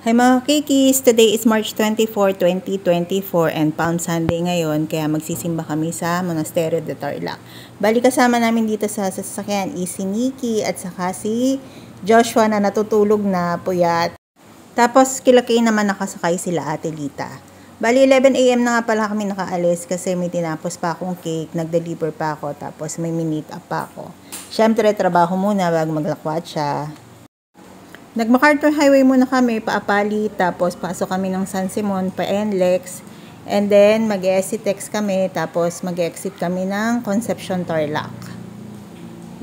Hi mga kikis! Today is March 24, 2024 and Palm Sunday ngayon kaya magsisimba kami sa Monasterio de Tarlac. Bali kasama namin dito sa sasakyan is si Nikki at saka si Joshua na natutulog na puyat. Tapos kilakay naman nakasakay sila Ate Lita. Bali 11 AM na nga pala kami nakaalis kasi may tinapos pa akong cake, nag-deliver pa ako tapos may minute up pa ako. Siyempre trabaho muna bago maglakwat siya. Nag-MacArthur Highway muna kami, paapali, tapos pasok kami ng San Simon, pa NLEX, and then mag-exit kami, tapos mag-exit kami ng Concepcion Tarlac.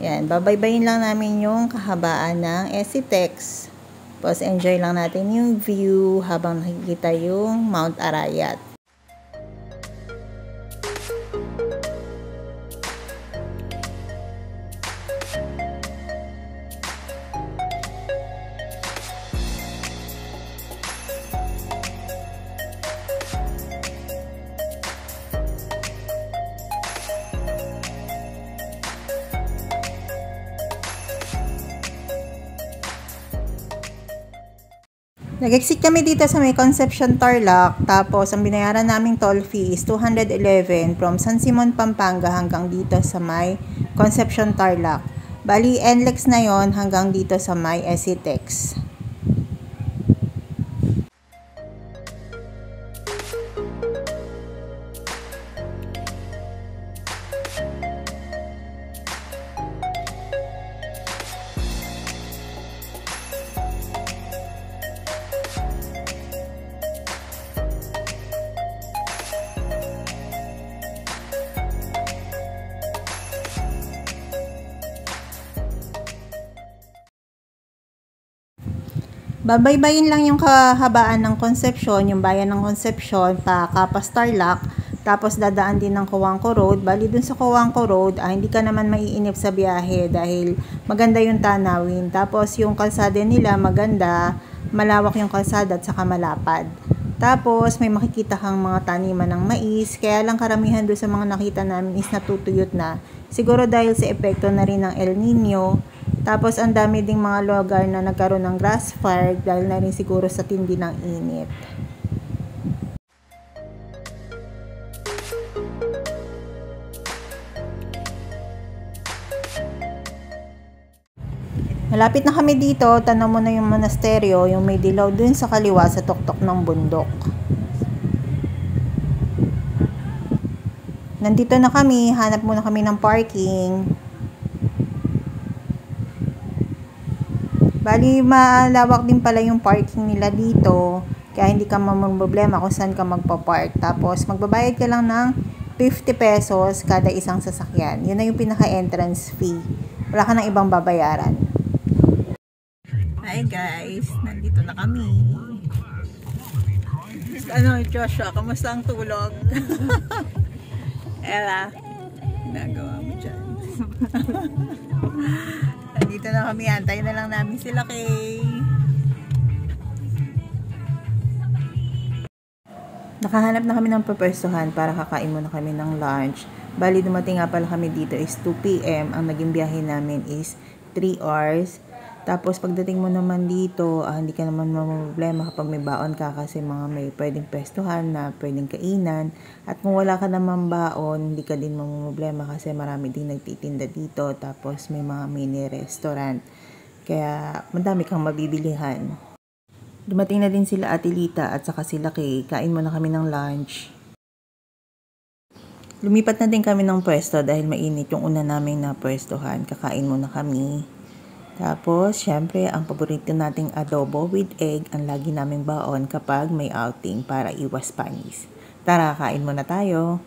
Yan, babaybayin lang namin yung kahabaan ng SCTEX. Tapos enjoy lang natin yung view habang nakikita yung Mount Arayat. Nag-exit kami dito sa may Concepcion Tarlac, tapos ang binayaran naming toll fee is 211 from San Simon, Pampanga hanggang dito sa may Concepcion Tarlac. Bali, NLEX na yon hanggang dito sa may SCTEX. Babaybayin lang yung kahabaan ng Concepcion, yung bayan ng Concepcion, pa Capas Tarlac, tapos dadaan din ng Cojuangco Road. Bali dun sa Cojuangco Road, hindi ka naman maiinip sa biyahe dahil maganda yung tanawin. Tapos yung kalsada nila maganda, malawak yung kalsada at saka malapad. Tapos may makikita kang mga taniman ng mais, kaya lang karamihan doon sa mga nakita namin is natutuyot na. Siguro dahil sa epekto na rin ng El Nino. Tapos ang dami ding mga lugar na nagkaroon ng grass fire dahil na rin siguro sa tindi ng init. Malapit na kami dito, tanaw mo na yung monasteryo, yung may dilaw dun sa kaliwa sa tuktok ng bundok. Nandito na kami, hanap muna kami ng parking. Bali, malawak din pala yung parking nila dito, kaya hindi ka problema kung saan ka magpa-park. Tapos, magbabayad ka lang ng 50 pesos kada isang sasakyan. Yun na yung pinaka-entrance fee. Wala ka nang ibang babayaran. Hi guys, nandito na kami. Ano, Joshua, kamusta ang tulog? Ella, nagawa mo dyan. Nandito na kami, antay na lang namin sila kay. Nakahanap na kami ng pwestuhan para kakain muna kami ng lunch. Bali, dumating nga pala kami dito is 2 PM. Ang naging biyahe namin is 3 hours. Tapos pagdating mo naman dito, hindi ka naman problema kapag may baon ka kasi mga may pwedeng pwestuhan na pwedeng kainan. At kung wala ka naman baon, hindi ka din problema kasi marami din nagtitinda dito. Tapos may mga mini restaurant. Kaya madami kang mabibilihan. Dumating na din sila Ate Lita at saka sila Kay. Kain muna kami ng lunch. Lumipat na din kami ng pwesto dahil mainit yung una naming napwestuhan. Kakain muna kami. Tapos, syempre, ang paborito nating adobo with egg ang lagi naming baon kapag may outing para iwas panis. Tara, kain muna tayo.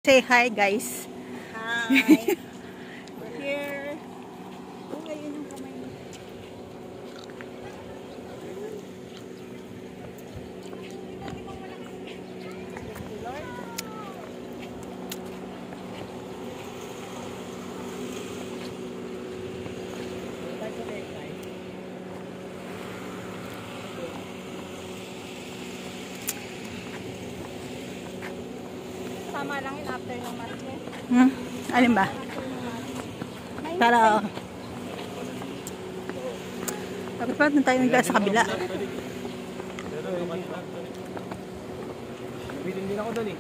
Say hi, guys. Hi. We're here. Oh, ayun yung kamay mo. Tama lang yun after ng mask. Alin ba? Para Dapat na tayo nagla sa kabila. Bilhin din ako doon eh.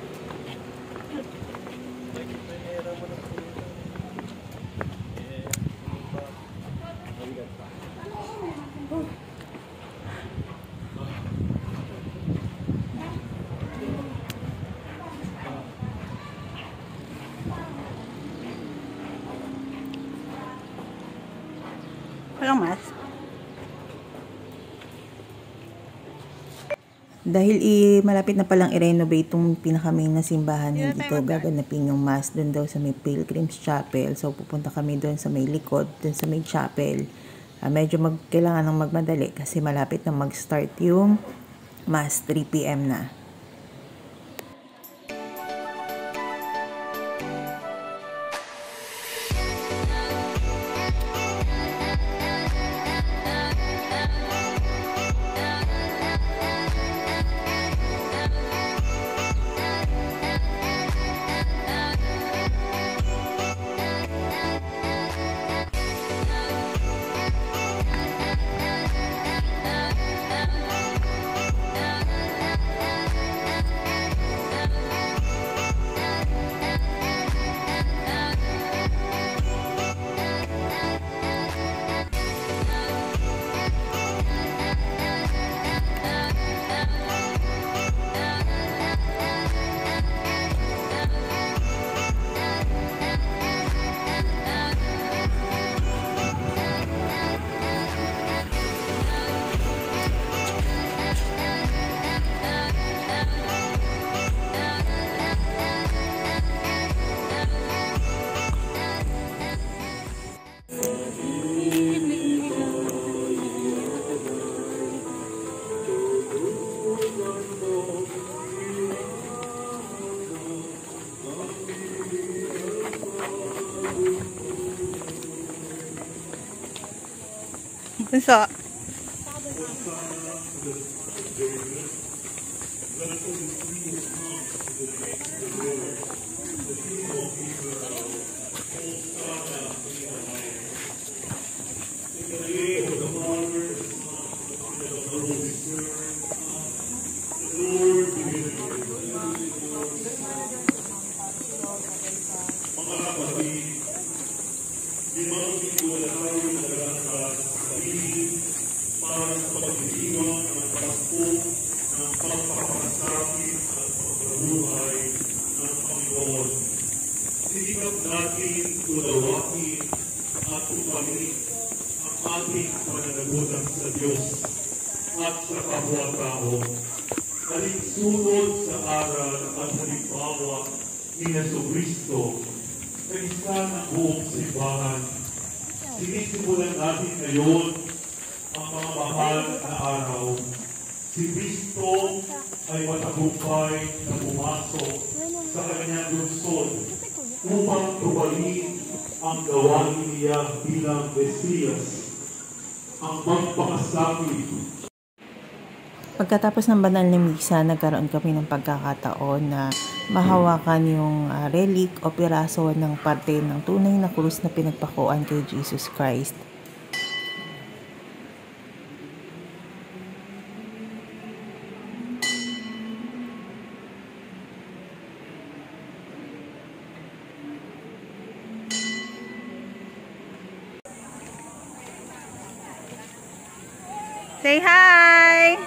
Walang mas. Dahil malapit na palang i-renovate itong pinaka-main na simbahan dito, gaganapin yung mass doon daw sa may Pilgrim's Chapel. So pupunta kami doon sa may likod, doon sa may chapel. Medyo kailangan ng magmadali kasi malapit na mag-start yung mass, 3 PM na. Bunso. Sinikap natin unawain at upanin ang ating pananagutan sa Diyos at sa kapwa-tao. Alinsunod sa aral at halimbawa ni Jesucristo sa isa ng buong simbahan, sinisimulan natin ngayon ang mga mahal na araw. Si Kristo ay matagumpay na pumasok sa kanyang lungsod upang tuparin ang gawain niya bilang Mesiyas, ang magpakasakit. Pagkatapos ng banal na misa, nagkaroon kami ng pagkakataon na mahawakan yung relic o piraso ng parte ng tunay na krus na pinagpakuan kay Jesus Christ. Say hi!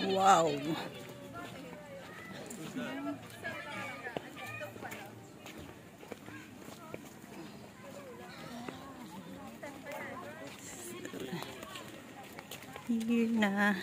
Wow! Here na.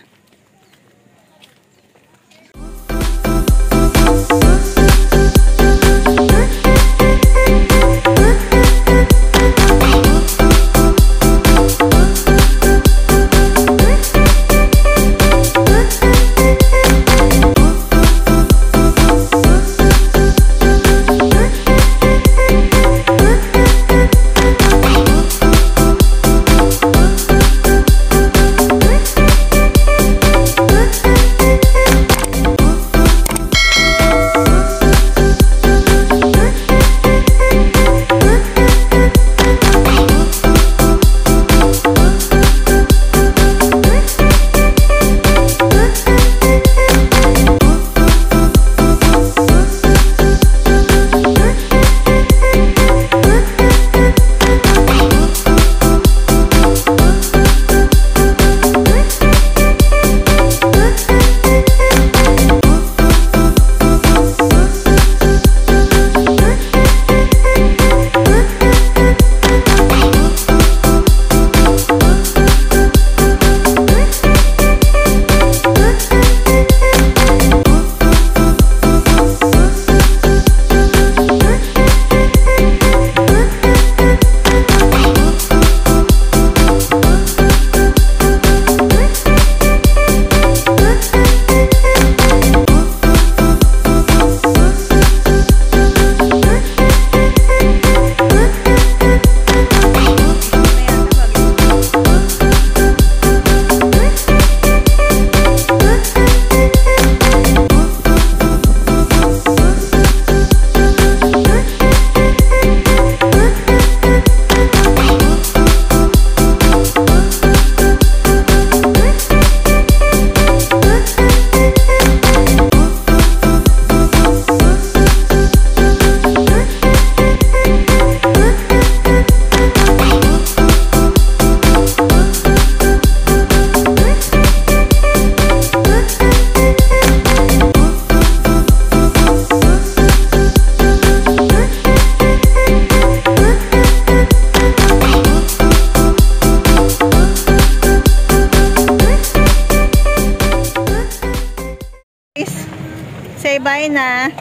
Say bye na.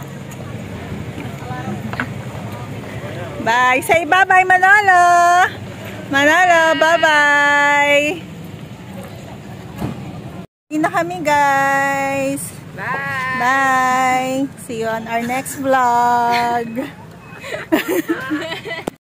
Bye. Say bye-bye, Manolo. Manolo, bye-bye. Hindi na kami, guys. Bye! Bye. See you on our next vlog.